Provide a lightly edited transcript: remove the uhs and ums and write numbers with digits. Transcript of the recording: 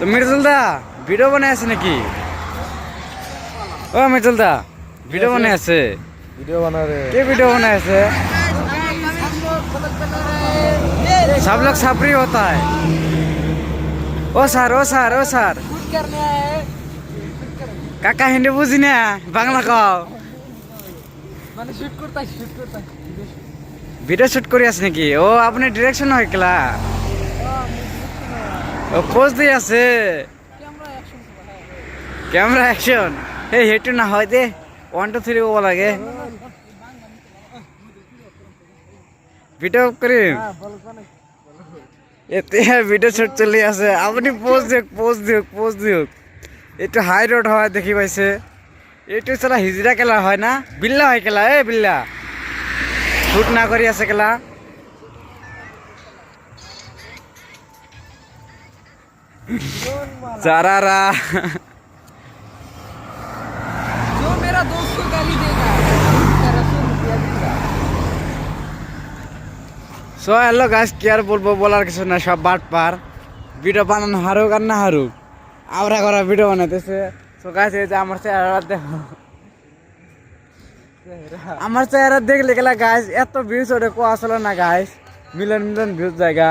তো মৃদুল দা ভিডিও বানাই আছে নাকি? ও মৃদুল দা ভিডিও বানাই আছে? ভিডিও বানা রে। কে ভিডিও बनाए আছে? सब लोग सफरी होता है। ओ सर काका हिंदी बुझी ना बांग्ला कও মানে শুট করতাই ভিডিও শুট করি আছে নাকি? ও আপনি ডিরেকশন হয় কেলা? ও পোজ দিয়ে আছে ক্যামেরা অ্যাকশন। এই হেটু না হয় দে 1 2 3 বলা লাগে ভিডিও করি। এতে ভিডিও শুট চলে আছে। আপনি পোজ দিক একটু হাই রোড হয় দেখি পাইছে। একটু সালা হিজড়া খেলা হয় না, বিল্লা হয় খেলা। এ বিল্লা শুট না করি আছে খেলা। চারারা जो मेरा दोस्त को गाली देगा 1300 रुपया दूंगा। সো হ্যালো গাইস, কি আর বলবো, বলার কিছু না, সব বাট পার। ভিডিও বানানো হারুক আর না হারুক, আবরা করা ভিডিও বানাইতেছে। সো গাইস এই যে আমার চেহারা দেখো, আমার চেহারা দেখলে গেলা গাইস এত ভিউজ ওটা কো আসলে না গাইস, মিলিয়ন ভিউজ জায়গা।